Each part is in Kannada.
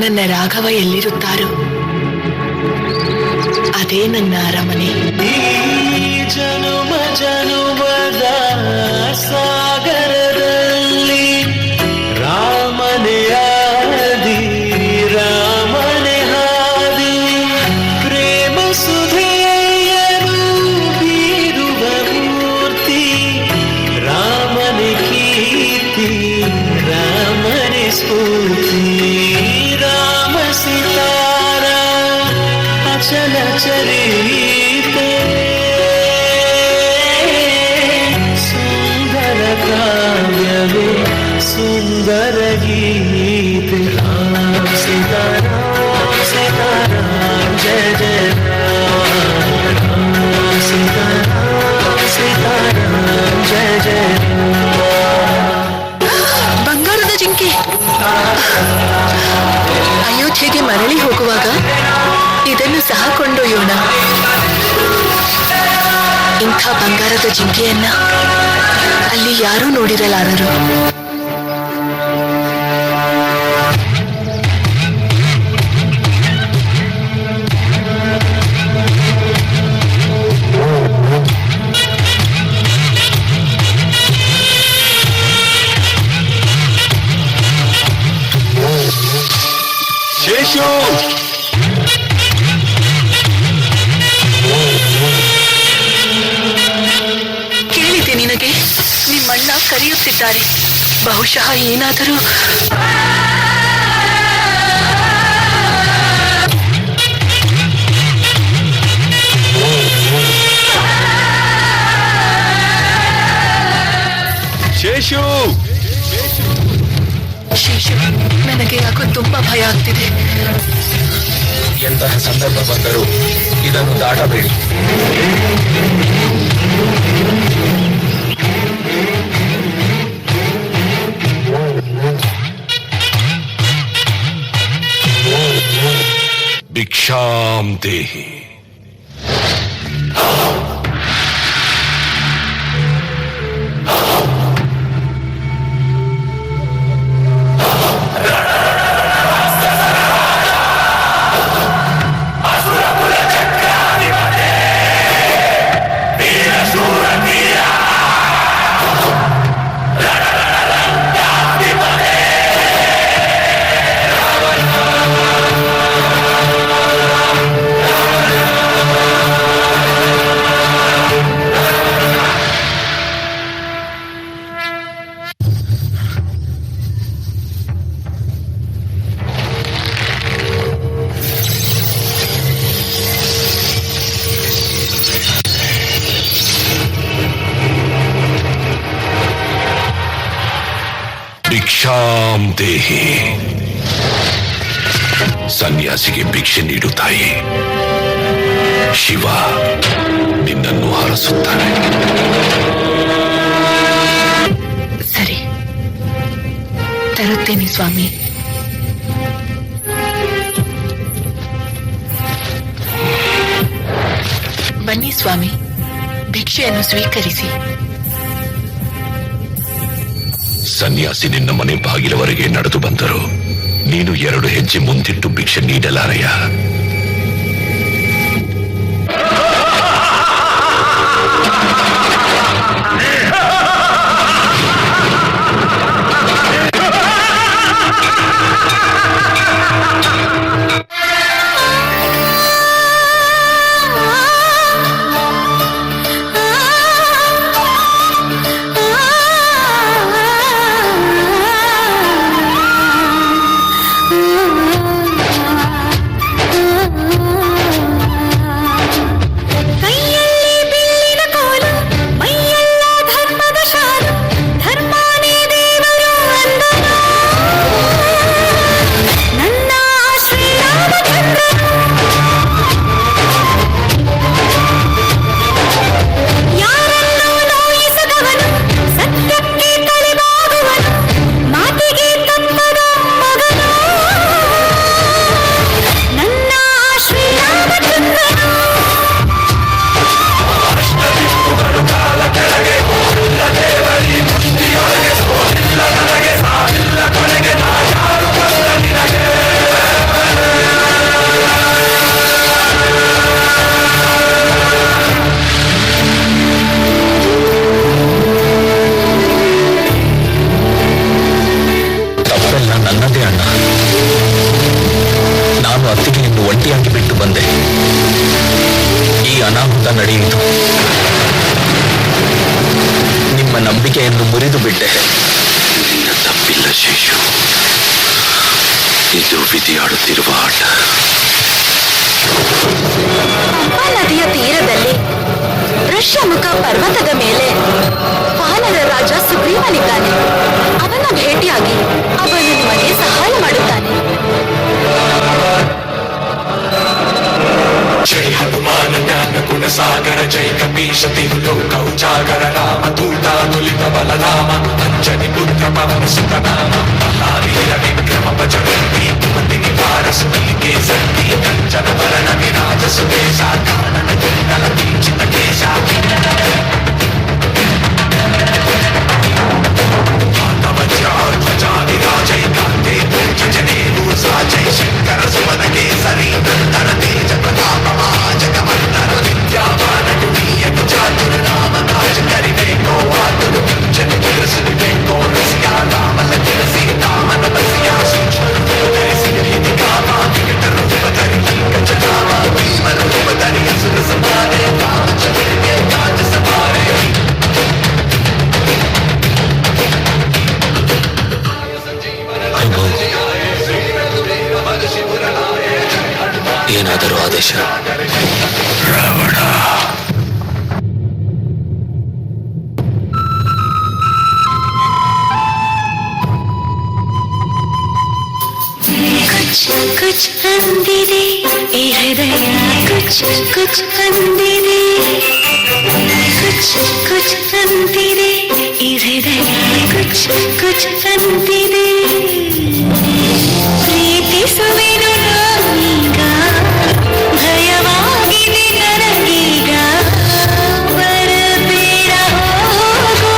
ನನ್ನ ರಾಘವ ಎಲ್ಲಿರುತ್ತಾರೋ ಅದೇ ನನ್ನ ಅರಮನೆ. ಜನುಮ ಜನುಮದ ಸಾಗರದಲ್ಲಿ ರಾಮನೇ ಆದಿ ರಾಮನೇ ಹಾದಿ, ಪ್ರೇಮ ಸುಧೆಯನು ಬೀರುವ ಮೂರ್ತಿ, ರಾಮನೇ ಕೀರ್ತಿ ರಾಮನೇ ಸ್ಫೂರ್ತಿ, ರಾಮ ಸಿತಾರ ಅಚಲ ಚರಿತೆ, ಸುಂದರ ಕಾವ್ಯವೇ ಸುಂದರ ಗೀತೆ, ರಾಮ ಸೀತಾರಾಮ ಸೀತಾರಾಮ ಜಯ ಜಯ ರಾಮ, ಸೀತಾರಾಮ ಸೀತಾರಾಮ ಜಯ ಜಯ. ಬಂಗಾರದ ಜಿಂಕೆ ಅಯೋಧ್ಯೆಗೆ ಮರಳಿ ಹೋಗುವಾಗ ಇದನ್ನು ಸಹ ಕೊಂಡೊಯ್ಯೋಣ. ಇಂಥ ಬಂಗಾರದ ಜಿಂಕೆಯನ್ನ ಅಲ್ಲಿ ಯಾರೂ ನೋಡಿರಲಾರರು. ಶೇಷು, ಕೇಳಿದೆ ನಿನಗೆ, ನಿಮ್ಮಣ್ಣ ಕರೆಯುತ್ತಿದ್ದಾರೆ. ಬಹುಶಃ ಏನಾದರೂ ಶೇಷು ಶೇಷು, ನನಗೆ ಯಾಕೋ ತುಂಬಾ ಭಯ ಆಗ್ತಿದೆ. ಎಂತಹ ಸಂದರ್ಭ ಬಂದರೂ ಇದನ್ನು ದಾಟಬೇಡಿ. ಭಿಕ್ಷಾಂ ದೇಹಿ. ಭಿಕ್ಷಾಂ ದೇಹಿ. ಸನ್ಯಾಸಿಗೆ ಭಿಕ್ಷೆ ನೀಡು ತಾಯಿ. ಶಿವ ನಿನ್ನನ್ನು ಹರಸುತ್ತಾನೆ. ಸರಿ, ತರುತ್ತೇನೆ ಸ್ವಾಮಿ. ಬನ್ನಿ ಸ್ವಾಮಿ, ಭಿಕ್ಷೆಯನ್ನು ಸ್ವೀಕರಿಸಿ. ಸನ್ಯಾಸಿ ನಿನ್ನ ಮನೆ ಬಾಗಿಲವರೆಗೆ ನಡೆದು ಬಂದರು. ನೀನು 2 ಹೆಜ್ಜೆ ಮುಂದಿಟ್ಟು ಭಿಕ್ಷೆ ನೀಡಲಾರೆಯ? ಬಂದೆ ಅಣ್ಣ. ನಾನು ಅತ್ತಿಗೆಯನ್ನು ಒಂಟಿಯಾಗಿ ಬಿಟ್ಟು ಬಂದೆ. ಈ ಅನಾಹುತ ನಡೆಯಿತು. ನಿಮ್ಮ ನಂಬಿಕೆಯನ್ನು ಮುರಿದು ಬಿಟ್ಟೆ. ನಿನ್ನ ತಪ್ಪಿಲ್ಲ ಶೇಷು. ಇದು ವಿಧಿಯಾಡುತ್ತಿರುವ ಆಟ. ಪಂಪಾ ನದಿಯ ತೀರದಲ್ಲಿ ಋಷ್ಯಮುಖ ಪರ್ವತದ ಮೇಲೆ ವಾನರ ರಾಜ ಸುಗ್ರೀವನಿದ್ದಾನೆ. ಅವನ ಭೇಟಿಯಾಗಿ ಅವನು ನಿಮಗೆ ಸಹಾಯ ಮಾಡುತ್ತಾನೆ. ಜೈ ಹನುಮಾನ ಜ್ಞಾನ ಗುಣ ಸಾಗರ, ಜೈ ಕಪೀಶ ತಿರುಲೋಕ ಉಜಾಗರ, ರಾಮ ದೂತ ತುಲಿತ ಬಲರಾಮ, ಅಂಜನಿ ಪುತ್ರ ಪವನ ಸುತ ನಾಮ, ಮಹಾವೀರ ವಿಕ್ರಮ ಭಜರಂತಿ, ಕುಮತಿ ನಿವಾರ ಸುಮಲಿಕೆ ಸಂತಿ, ಕಂಚನ ವರಣ ವಿರಾಜ ಸುದೇಶ, ಕಾನನ ಕುಂಡಲ ಕಿಂಚಿತ ಕೇಶ, ಧ್ವಜಾಧಿರಾಜೈ ಕಾಂತೆ ಜನೇರು ಸಾಜೈ ಶಂಕರ ಸುಮನ ಕೇಸರಿ, ನಂತರ ತೇಜ ಪ್ರತಾಪ ಮಹಾಜಗವಂತರ, ವಿದ್ಯಾವಾನ ಗುಣೀಯ ಕುಚಾತುರ ನಾಮ ಕಾಜ ಕರಿಬೇಕೋ ಆತುರು ಕಿಂಚನ ಕಿರಸರಿಬೇಕೋ ರಸಿಯ ರಾಮನ ಕಿರಸಿ ರಾಮನ ಬಸಿಯ ಸೂಕ್ಷ್ಮ ಧರಿಸಿ ಹಿತಿ ಕಾಮ ವಿಕಟರ ರೂಪಧರಿ ಲಂಕ ಜನಾಮ ಭೀಮನ ರೂಪಧರಿ ಅಸುರ ಸಮಾನೆ ರಾಮಚಂದ್ರನಿಗೆ ಕಾಜ ಸಮಾನೆ. ಏನಾದರೂ ಆದೇಶ? ರಾವಣ, ಕುಚ್ ಅಂದಿದೆ ಈ ಹೃದಯ, ಕುಚ್ ಅಂದಿದೆ, ಕುಚ್ ಅಂದಿದೆ ಈ ಹೃದಯ, ಕುಚ್ ಅಂದಿದೆ. ಪ್ರೀತಿಸುವೆನು ನಾನೀಗ, ಭಯವಾಗಿದೆ ನನಗೀಗ, ಬರಬೇಡ ಹೋಗು.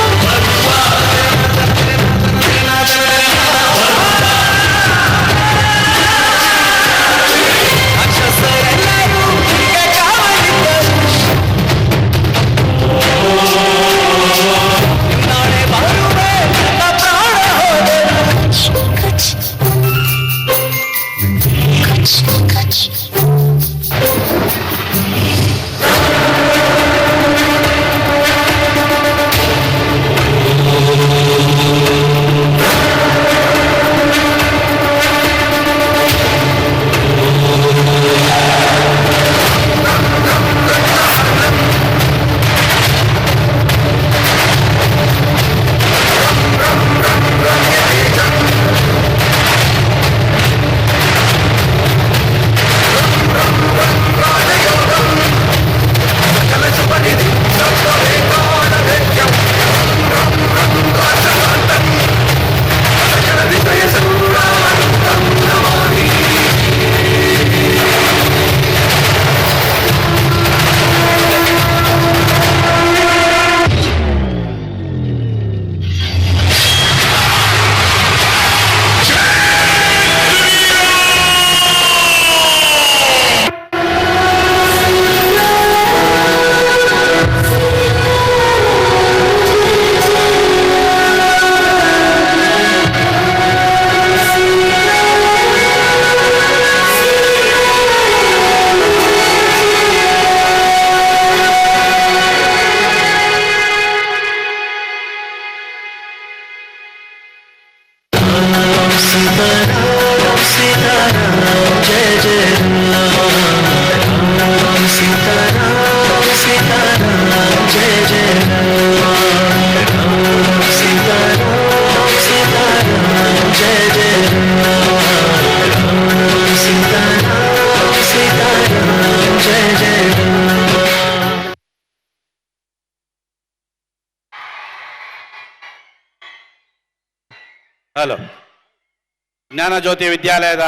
ಹಲೋ, ಜ್ಞಾನಜ್ಯೋತಿ ವಿದ್ಯಾಲಯದ